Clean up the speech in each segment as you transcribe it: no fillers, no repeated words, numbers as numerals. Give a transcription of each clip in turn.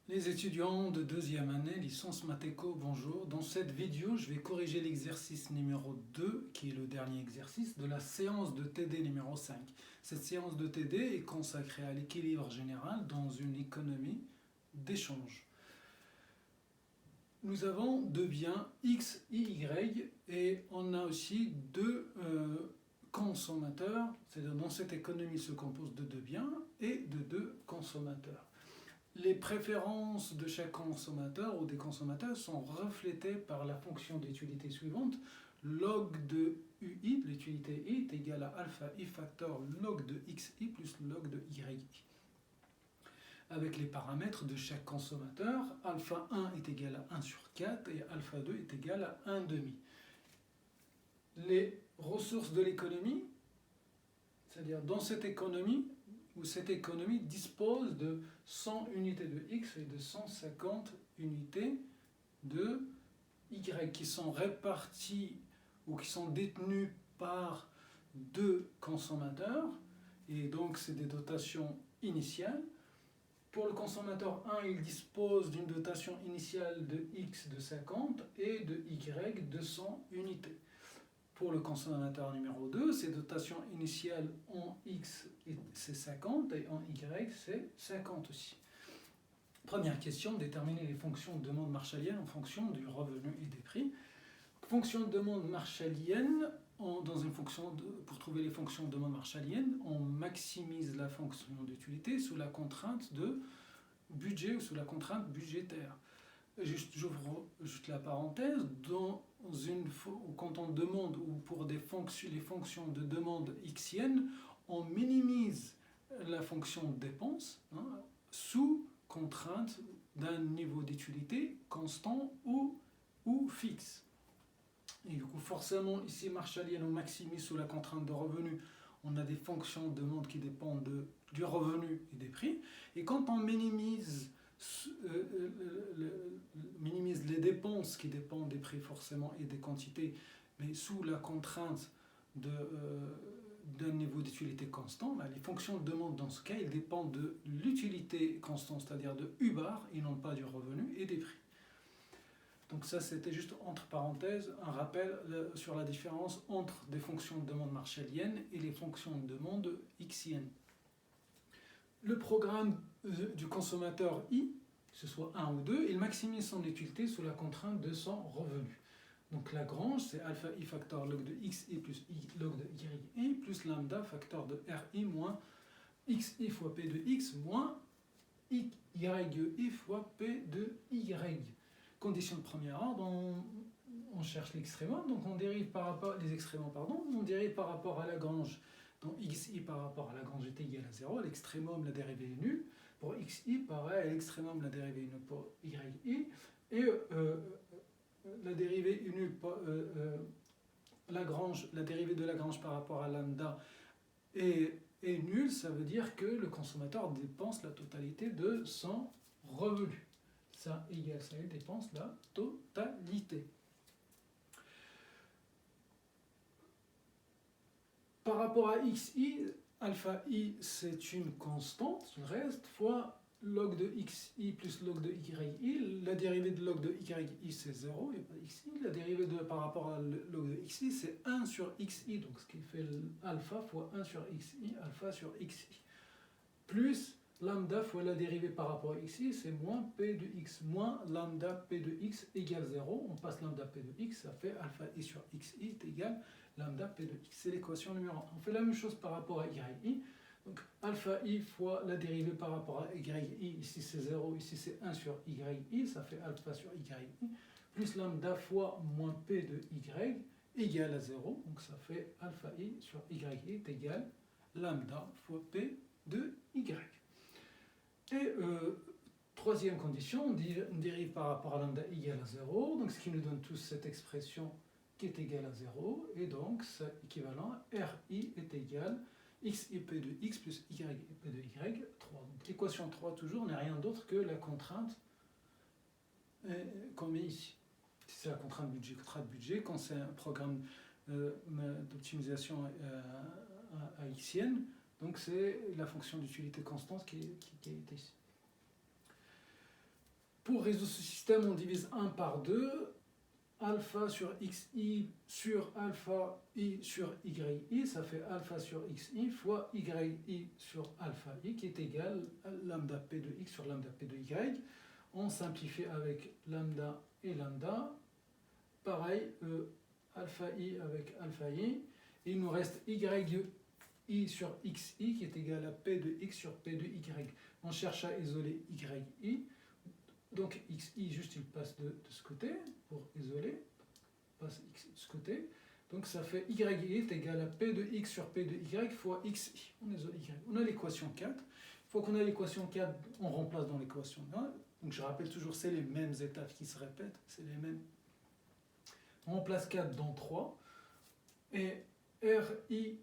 Les étudiants de deuxième année, licence Matéco, bonjour. Dans cette vidéo, je vais corriger l'exercice numéro 2, qui est le dernier exercice, de la séance de TD numéro 5. Cette séance de TD est consacrée à l'équilibre général dans une économie d'échange. Nous avons deux biens X et Y et on a aussi deux consommateurs, c'est-à-dire dans cette économie se compose de deux biens et de deux consommateurs. Les préférences de chaque consommateur ou des consommateurs sont reflétées par la fonction d'utilité suivante. Log de UI, l'utilité I, est égal à alpha I facteur log de XI plus log de YI. Avec les paramètres de chaque consommateur, alpha 1 est égal à 1 sur 4 et alpha 2 est égal à 1 demi. Les ressources de l'économie, c'est-à-dire dans cette économie, où cette économie dispose de 100 unités de X et de 150 unités de Y qui sont réparties ou qui sont détenues par deux consommateurs, et donc c'est des dotations initiales. Pour le consommateur 1, il dispose d'une dotation initiale de X de 50 et de Y de 100 unités. Pour le consommateur numéro 2, ces dotations initiales en X c'est 50 et en Y c'est 50 aussi. Première question, déterminer les fonctions de demande marshallienne en fonction du revenu et des prix. Fonction de demande marshallienne, pour trouver les fonctions de demande marshallienne, on maximise la fonction d'utilité sous la contrainte de budget ou sous la contrainte budgétaire. J'ouvre juste la parenthèse, quand on demande, ou pour les fonctions de demande xienne, on minimise la fonction de dépense sous contrainte d'un niveau d'utilité constant ou fixe. Et du coup, forcément, ici, marshallienne, on maximise sous la contrainte de revenu. On a des fonctions de demande qui dépendent du revenu et des prix. Et quand on minimise les dépenses qui dépendent des prix forcément et des quantités, mais sous la contrainte d'un niveau d'utilité constant, les fonctions de demande dans ce cas, elles dépendent de l'utilité constante, c'est-à-dire de U bar, et non pas du revenu et des prix. Donc ça, c'était juste entre parenthèses un rappel sur la différence entre des fonctions de demande marshalliennes et les fonctions de demande xiennes. Le programme du consommateur I, que ce soit 1 ou 2, il maximise son utilité sous la contrainte de son revenu. Donc Lagrange, c'est alpha I facteur log de XI plus I log de YI plus lambda facteur de RI moins XI fois P de X moins YI fois P de Y. Condition de premier ordre, on cherche l'extrémum, donc on dérive par rapport on dérive par rapport à Lagrange. Donc xi par rapport à Lagrange est égal à 0, à l'extrémum la dérivée est nulle. Pour xi, pareil, à l'extrémum la dérivée est nulle pour yi. Et la dérivée est nulle pour Lagrange, la dérivée de Lagrange par rapport à lambda est nulle, ça veut dire que le consommateur dépense la totalité de son revenu. Ça égale ça, il dépense la totalité. Par rapport à xi, alpha i c'est une constante, le reste, fois log de xi plus log de yi. La dérivée de log de yi c'est 0, il n'y a pas xi. La dérivée par rapport à log de xi c'est 1 sur xi, donc ce qui fait alpha fois 1 sur xi, alpha sur xi. Plus lambda fois la dérivée par rapport à xi, c'est moins p de x, moins lambda p de x égale 0. On passe lambda p de x, ça fait alpha i sur xi est égal lambda p de x. C'est l'équation numéro 1. On fait la même chose par rapport à yi. Donc alpha i fois la dérivée par rapport à yi, ici c'est 0, ici c'est 1 sur yi, ça fait alpha sur yi, plus lambda fois moins p de y égale à 0, donc ça fait alpha i sur yi est égal lambda fois p de y. Et troisième condition, on dérive par rapport à lambda égale à 0, donc ce qui nous donne tous cette expression qui est égale à 0, et donc c'est équivalent à RI est égal xi p de x plus yi p de y, 3. Donc l'équation 3 toujours n'est rien d'autre que la contrainte qu'on met ici. C'est la contrainte budget, quand c'est un programme d'optimisation à xienne, donc c'est la fonction d'utilité constante qui est ici. pour résoudre ce système, on divise 1 par 2. Alpha sur xi sur alpha i sur yi, ça fait alpha sur xi fois yi sur alpha i, qui est égal à lambda p de x sur lambda p de y. On simplifie avec lambda et lambda. Pareil, alpha i avec alpha i. Il nous reste yi sur xi qui est égal à p de x sur p de y. On cherche à isoler yi. Donc xi, juste il passe de ce côté pour isoler. Passe x de ce côté. Donc ça fait yi est égal à p de x sur p de y fois xi. On isole y. On a l'équation 4. Une fois qu'on a l'équation 4, on remplace dans l'équation 1. Donc je rappelle toujours, c'est les mêmes étapes qui se répètent. C'est les mêmes. On remplace 4 dans 3. Et RI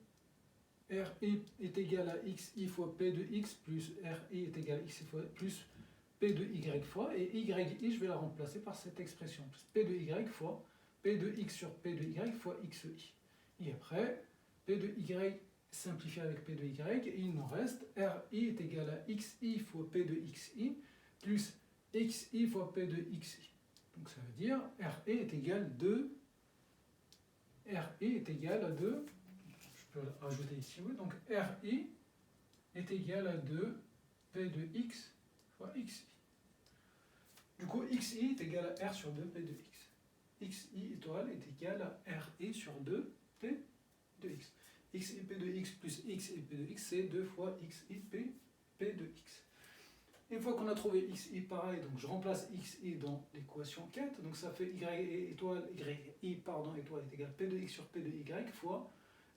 est égal à xi fois p de x plus RI est égal à xi fois plus p de y fois. Et yi, je vais la remplacer par cette expression. Plus p de y fois p de x sur p de y fois xi. Et après, p de y simplifié avec p de y, et il nous reste RI est égal à xi fois p de xi plus xi fois p de xi. Donc ça veut dire RI est égal à 2. RI est égal à 2. Je peux le rajouter ici, oui. Donc RI est égal à 2 p de x fois xi. Du coup, xi est égal à r sur 2 p de x. xi étoile est égal à RI sur 2 p de x. Xi p de x plus xi p de x, c'est 2 fois xi p de x. Une fois qu'on a trouvé xi pareil, donc je remplace xi dans l'équation 4, donc ça fait yi étoile est égal à p de x sur p de y fois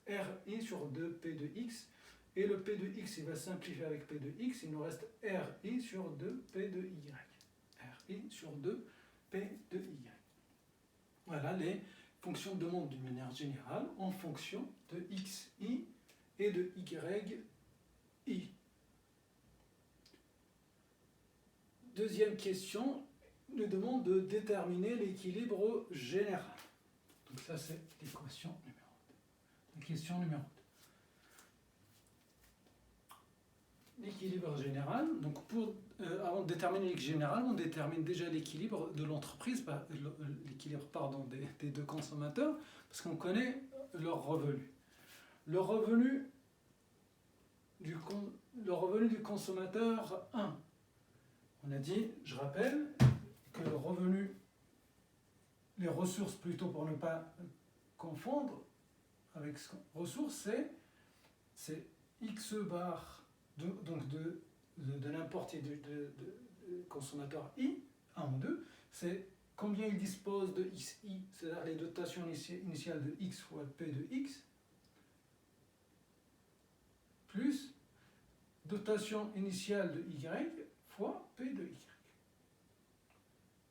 RI sur 2 p de x. Et le p de x, il va simplifier avec p de x, il nous reste RI sur 2 p de y. RI sur 2 p de y. Voilà les fonctions de demande d'une manière générale en fonction de xi et de yi. Deuxième question, nous demande de déterminer l'équilibre général. Donc ça c'est l'équation numéro 2. La question numéro 2. L'équilibre général, donc avant de déterminer l'équilibre général, on détermine déjà l'équilibre de l'entreprise, l'équilibre des deux consommateurs, parce qu'on connaît leur revenu. Le revenu du consommateur 1. On a dit, je rappelle, que le revenu, les ressources plutôt pour ne pas confondre avec ressources, c'est x bar de n'importe quel de consommateur i, 1 ou 2, c'est combien il dispose de xi, c'est-à-dire les dotations initiales de x fois p de x, plus dotation initiale de y fois p de y.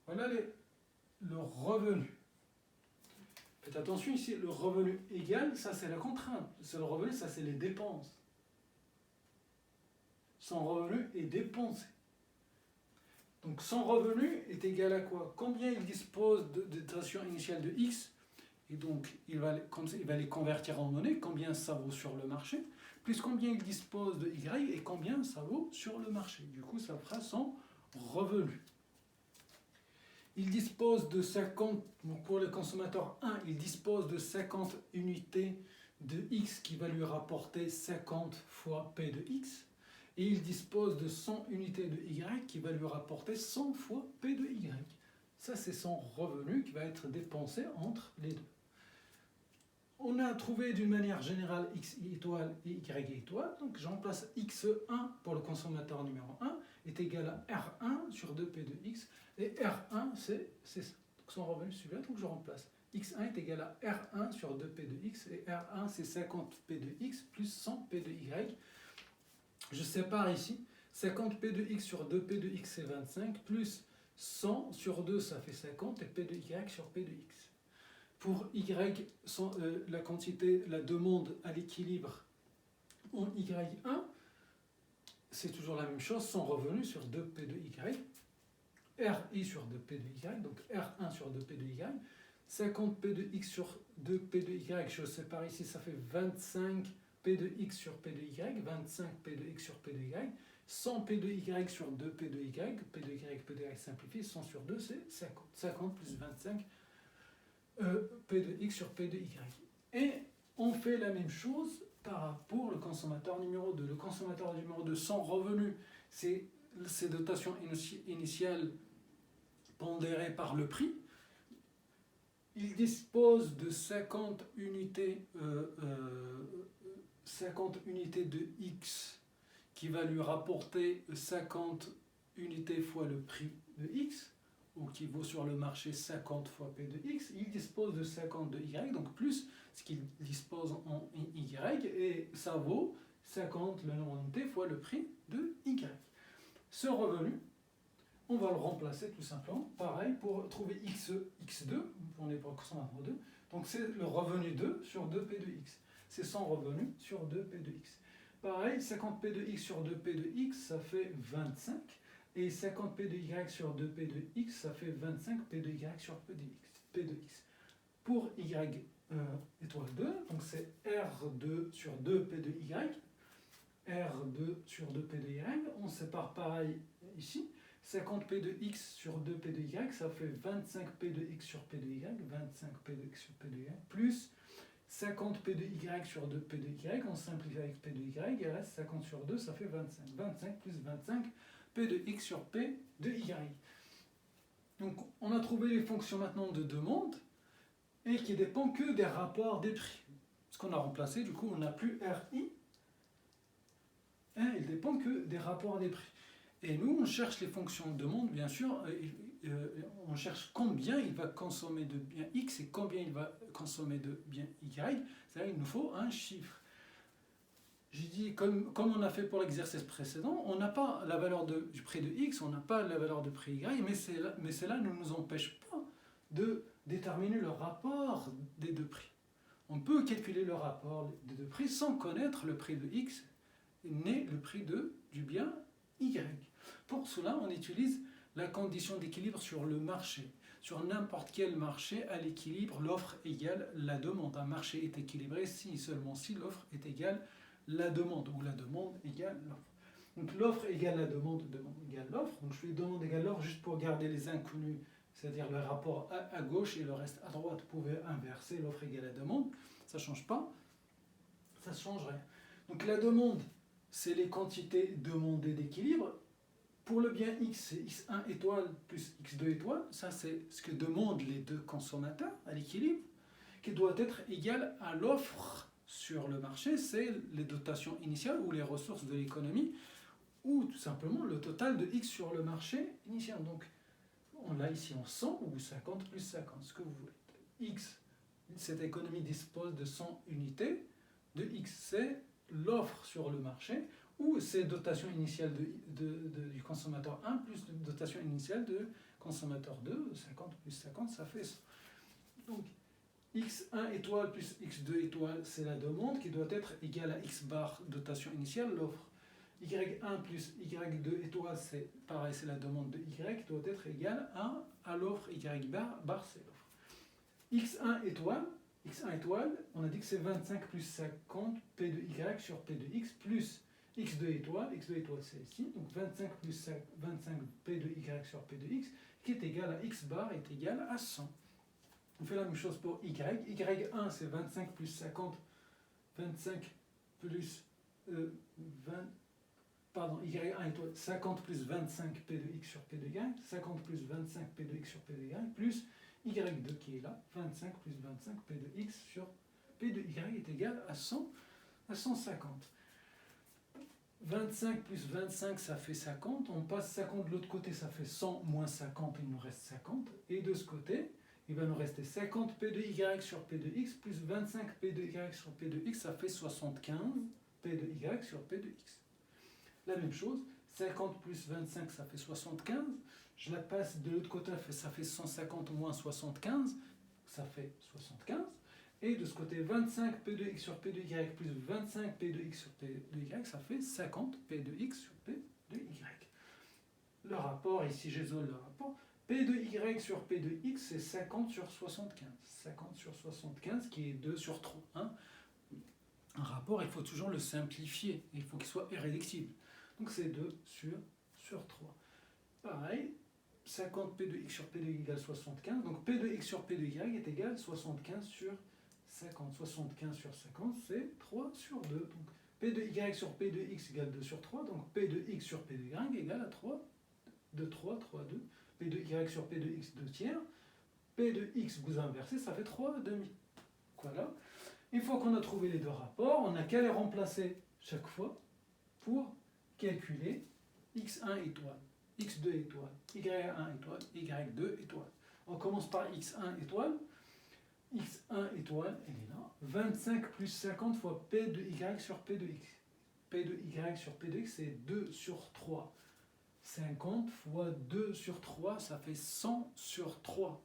Voilà le revenu. Faites attention ici, le revenu égal, ça c'est la contrainte. C'est le revenu, ça c'est les dépenses. Son revenu est dépensé. Donc son revenu est égal à quoi? Combien il dispose de dotation initiale de x, et donc il va les convertir en monnaie, combien ça vaut sur le marché, plus combien il dispose de y et combien ça vaut sur le marché. Du coup, ça fera son revenu. Il dispose de 50, donc pour le consommateur 1, il dispose de 50 unités de x qui va lui rapporter 50 fois p de x. Et il dispose de 100 unités de y qui va lui rapporter 100 fois p de y. Ça, c'est son revenu qui va être dépensé entre les deux. On a trouvé d'une manière générale xi étoile et y étoile. Donc, je remplace x1 pour le consommateur numéro 1 est égal à R1 sur 2p de x. Et R1, c'est ça. Donc, son revenu celui-là, donc je remplace. x1 est égal à R1 sur 2p de x. Et R1, c'est 50p de x plus 100p de y. Je sépare ici, 50p de x sur 2p de x c'est 25, plus 100 sur 2 ça fait 50, et p de y sur p de x. Pour y, la quantité, la demande à l'équilibre en y1, c'est toujours la même chose, son revenu sur 2p de y, RI sur 2p de y, donc R1 sur 2p de y, 50p de x sur 2p de y, je sépare ici, ça fait 25 p de x sur p de y, 25 p de x sur p de y, 100 P de Y sur 2 P de Y, P de Y, P de Y simplifié, 100 sur 2 c'est 50. 50 plus 25 P de X sur P de Y. Et on fait la même chose pour le consommateur numéro 2. Le consommateur numéro 2, son revenu, c'est ces dotations initiales pondérées par le prix. Il dispose de 50 unités de X qui va lui rapporter 50 unités fois le prix de X, ou qui vaut sur le marché 50 fois P de X. Il dispose de 50 de Y, donc plus ce qu'il dispose en Y, et ça vaut 50 le nombre d'unités fois le prix de Y. Ce revenu, on va le remplacer tout simplement. Pareil, pour trouver X2, on est pour le consommateur 2, donc c'est le revenu 2 sur 2P de X. C'est son revenu sur 2P de X. Pareil, 50P de X sur 2P de X, ça fait 25. Et 50P de Y sur 2P de X, ça fait 25P de Y sur P de X. Pour Y étoile 2, donc c'est R2 sur 2P de Y. R2 sur 2P de Y, on sépare pareil ici. 50P de X sur 2P de Y, ça fait 25P de X sur P de Y, 25P de X sur P de Y, plus 50P de Y sur 2P de Y, on simplifie avec P de Y, il reste 50 sur 2, ça fait 25. 25 plus 25, P de X sur P de Y. Donc on a trouvé les fonctions maintenant de demande, et qui ne dépendent que des rapports des prix. Ce qu'on a remplacé, du coup, on n'a plus RI, et il ne dépend que des rapports des prix. Et nous, on cherche les fonctions de demande, bien sûr, on cherche combien il va consommer de bien X et combien il va consommer de bien Y. C'est-à-dire qu'il nous faut un chiffre. J'ai dit, comme on a fait pour l'exercice précédent, on n'a pas la valeur du prix de X, on n'a pas la valeur du prix Y, mais cela ne nous empêche pas de déterminer le rapport des deux prix. On peut calculer le rapport des deux prix sans connaître le prix de X ni le prix du bien Y. Pour cela, on utilise la condition d'équilibre sur le marché. Sur n'importe quel marché, à l'équilibre, l'offre égale la demande. Un marché est équilibré seulement si l'offre est égale la demande, ou la demande égale l'offre. Donc l'offre égale la demande égale l'offre. Donc je fais demande égale l'offre juste pour garder les inconnus, c'est-à-dire le rapport à gauche et le reste à droite. Vous pouvez inverser l'offre égale la demande. Ça ne change pas. Ça ne change rien. Donc la demande, c'est les quantités demandées d'équilibre. Pour le bien X, c'est X1 étoile plus X2 étoile. Ça, c'est ce que demandent les deux consommateurs à l'équilibre, qui doit être égal à l'offre sur le marché. C'est les dotations initiales ou les ressources de l'économie, ou tout simplement le total de X sur le marché initial. Donc, on l'a ici en 100 ou 50 plus 50, ce que vous voulez. X, cette économie dispose de 100 unités. De X, c'est l'offre sur le marché, ou c'est dotation initiale du consommateur 1 plus dotation initiale de consommateur 2, 50 plus 50, ça fait 100. Donc, X1 étoile plus X2 étoile, c'est la demande qui doit être égale à X bar dotation initiale, l'offre. Y1 plus Y2 étoile, c'est pareil, c'est la demande de Y, qui doit être égale à l'offre. Y bar, c'est l'offre. X1 étoile, on a dit que c'est 25 plus 50 P de Y sur P de X plus X2 étoile c'est ici, donc 25 plus 25 P de Y sur P de X, qui est égal à X bar est égal à 100. On fait la même chose pour Y. Y1 c'est 25 plus 50, 25 plus Y1 étoile, 50 plus 25 P de X sur P de Y, 50 plus 25 P de X sur P de Y, plus Y2 qui est là, 25 plus 25 P de X sur P de Y est égal à 100, à 150. 25 plus 25, ça fait 50. On passe 50 de l'autre côté, ça fait 100 moins 50, il nous reste 50. Et de ce côté, il va nous rester 50 P de Y sur P de X, plus 25 P de Y sur P de X, ça fait 75 P de Y sur P de X. La même chose, 50 plus 25, ça fait 75. Je la passe de l'autre côté, ça fait 150 moins 75, ça fait 75. Et de ce côté, 25 P de X sur P de Y plus 25 P de X sur P de Y, ça fait 50 P de X sur P de Y. Le rapport, ici j'isole le rapport, P de Y sur P de X, c'est 50 sur 75. 50 sur 75 qui est 2 sur 3. Hein. Un rapport, il faut toujours le simplifier, il faut qu'il soit irréductible. Donc c'est 2 sur 3. Pareil, 50 P de x sur P de y égale 75. Donc P de x sur P de y est égal 75 sur 50. 75 sur 50, c'est 3 sur 2. Donc P de y sur P de x égale 2 sur 3. Donc P de x sur P de y égale à 3. 2, 3, 3, 2. P de y sur P de x, 2 tiers. P de x, vous inversez, ça fait 3 demi. Voilà. Une fois qu'on a trouvé les deux rapports, on n'a qu'à les remplacer chaque fois pour calculer x1 étoile, x2 étoile, y1 étoile, y2 étoile. On commence par x1 étoile. x1 étoile, elle est là. 25 plus 50 fois p de y sur p de x. P de y sur p de x, c'est 2 sur 3. 50 fois 2 sur 3, ça fait 100 sur 3.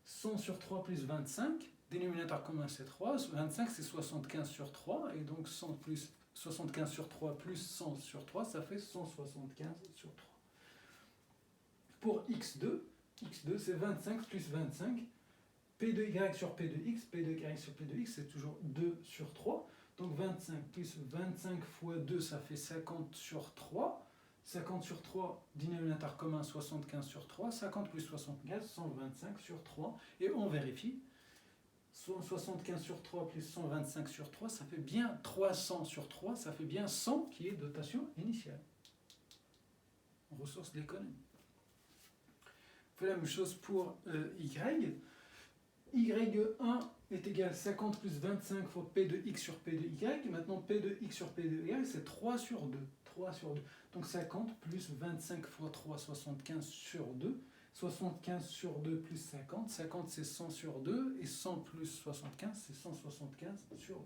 100 sur 3 plus 25, dénominateur commun c'est 3, 25 c'est 75 sur 3, et donc 100 plus 75 sur 3 plus 100 sur 3, ça fait 175 sur 3. Pour x2 c'est 25 plus 25, p de y sur p de x, p de y sur p de x c'est toujours 2 sur 3, donc 25 plus 25 fois 2 ça fait 50 sur 3, 50 sur 3, dénominateur commun 75 sur 3, 50 plus 75, 125 sur 3, et on vérifie. 75 sur 3 plus 125 sur 3, ça fait bien 300 sur 3, ça fait bien 100 qui est dotation initiale. Ressources d'économie. On fait la même chose pour y. y1 est égal à 50 plus 25 fois p de x sur p de y. Maintenant, p de x sur p de y, c'est 3 sur 2. 3 sur 2. Donc 50 plus 25 fois 3, 75 sur 2. 75 sur 2 plus 50. 50 c'est 100 sur 2. Et 100 plus 75 c'est 175 sur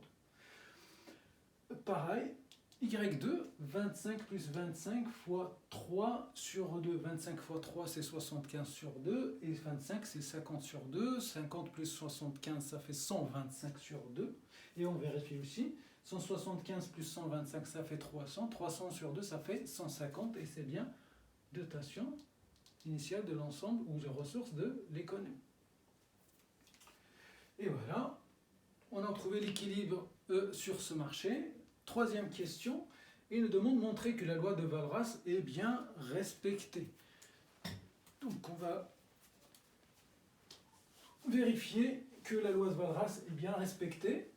2. Pareil, y2, 25 plus 25 fois 3 sur 2. 25 fois 3 c'est 75 sur 2. Et 25 c'est 50 sur 2. 50 plus 75 ça fait 125 sur 2. Et on vérifie aussi. 175 plus 125, ça fait 300. 300 sur 2, ça fait 150. Et c'est bien dotation initiale de l'ensemble ou de ressources de l'économie. Et voilà, on a trouvé l'équilibre sur ce marché. Troisième question, il nous demande de montrer que la loi de Walras est bien respectée. Donc on va vérifier que la loi de Walras est bien respectée.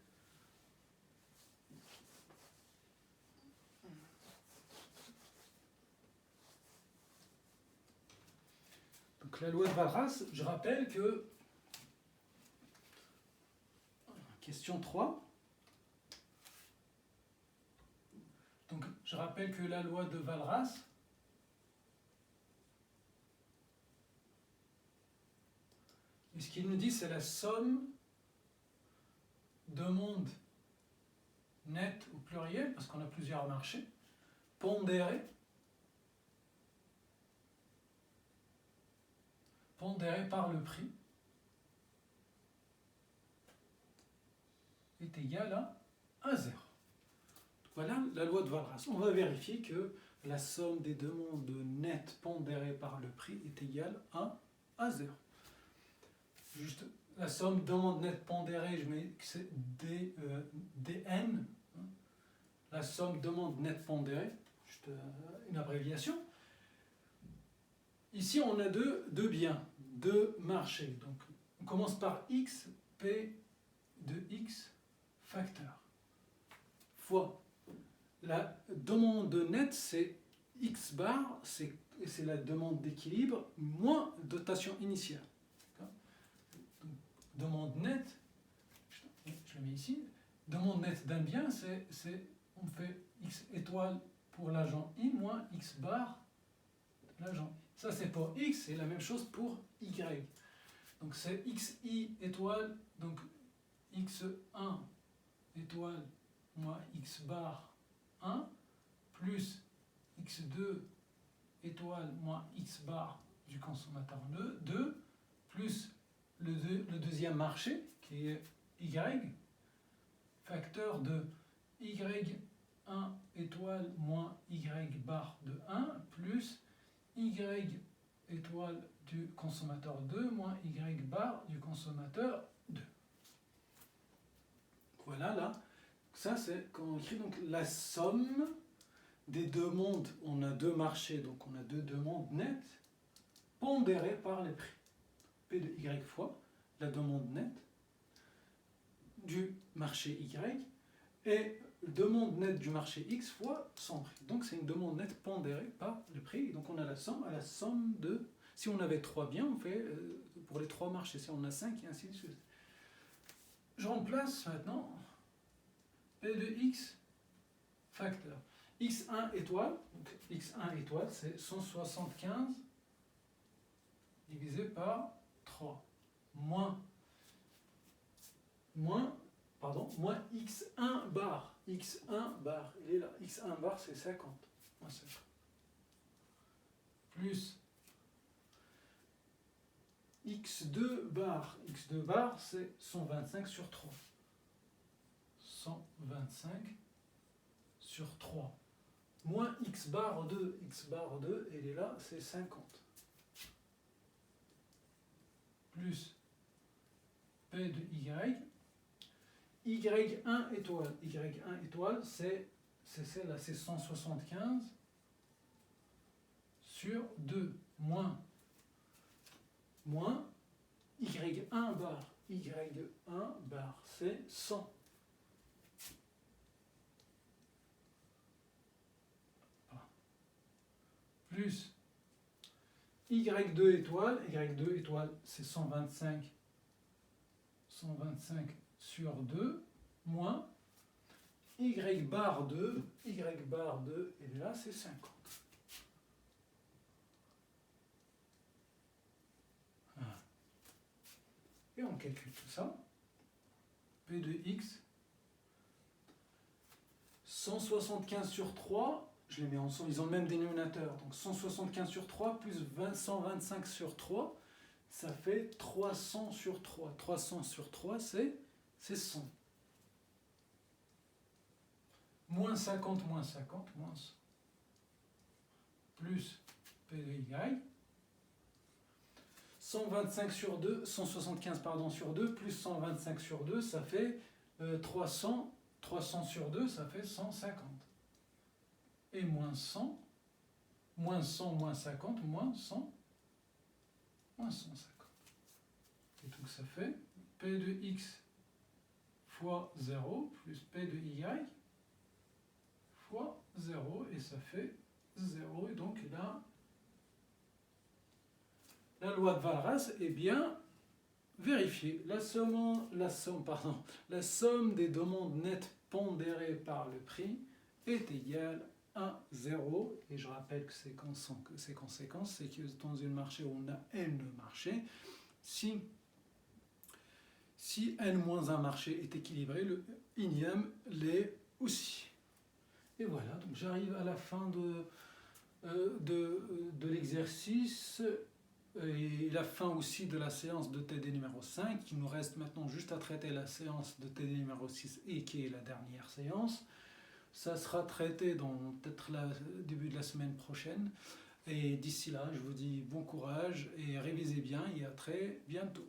La loi de Walras, je rappelle que, question 3, donc je rappelle que la loi de Walras, et ce qu'il nous dit c'est la somme de monde net au pluriel, parce qu'on a plusieurs marchés, pondéré par le prix est égal à 0. Voilà la loi de Walras. On va vérifier que la somme des demandes nettes pondérées par le prix est égale à 0. Juste la somme demande nette pondérée, je mets que c'est DN. La somme demande nette pondérée, juste une abréviation. Ici, on a deux biens, deux marchés. Donc, on commence par X, P de X facteur, fois la demande nette, c'est X bar, c'est la demande d'équilibre, moins dotation initiale. Donc, demande nette, je le mets ici, demande nette d'un bien, on fait X étoile pour l'agent I moins X bar de l'agent I. Ça, c'est pour X, et la même chose pour Y. Donc, c'est XI étoile, donc X1 étoile moins X bar 1, plus X2 étoile moins X bar du consommateur 2, plus le deuxième marché, qui est Y, facteur de Y1 étoile moins Y bar de 1, plus Y étoile du consommateur 2 moins Y bar du consommateur 2. Voilà, là, ça c'est quand on écrit donc la somme des demandes, on a deux marchés, donc on a deux demandes nettes pondérées par les prix. P de Y fois la demande nette du marché Y et demande nette du marché X fois son prix. Donc c'est une demande nette pondérée par le prix. Donc on a la somme de... Si on avait 3 biens, on fait pour les 3 marchés. Si on a 5 et ainsi de suite. Je remplace maintenant P de X facteur. X1 étoile, donc X1 étoile, c'est 175 divisé par 3, moins X1 bar. X1 bar, il est là. X1 bar, c'est 50. Moins 50. Plus X2 bar. X2 bar, c'est 125 sur 3. 125 sur 3. Moins X bar 2. X bar 2, il est là, c'est 50. Plus P de Y. Y1 étoile. Y1 étoile, c'est celle-là, c'est 175 sur 2. Moins Y1 bar. Y1 bar, c'est 100. Plus Y2 étoile. Y2 étoile, c'est 125 sur 2, moins Y bar 2, Y bar 2, et là c'est 50. Et on calcule tout ça. P de X, 175 sur 3, je les mets ensemble, ils ont le même dénominateur, donc 175 sur 3 plus 125 sur 3, ça fait 300 sur 3. 300 sur 3, c'est 100. Moins 50, moins 50, moins 100. Plus P de Y. 125 sur 2, 175 pardon, sur 2, plus 125 sur 2, ça fait 300. 300 sur 2, ça fait 150. Et moins 100, moins 100, moins 50, moins 100, moins 150. Et donc ça fait P de X fois 0 plus P de Y fois 0, et ça fait 0. Et donc là, la loi de Walras est bien vérifiée. La somme des demandes nettes pondérées par le prix est égale à 0. Et je rappelle que ces conséquences, c'est que dans un marché où on a n marchés, si n-1 marché est équilibré, le énième l'est aussi. Et voilà, donc j'arrive à la fin de l'exercice et la fin aussi de la séance de TD numéro 5. Il nous reste maintenant juste à traiter la séance de TD numéro 6 et qui est la dernière séance. Ça sera traité dans peut-être le début de la semaine prochaine. Et d'ici là, je vous dis bon courage et révisez bien et à très bientôt.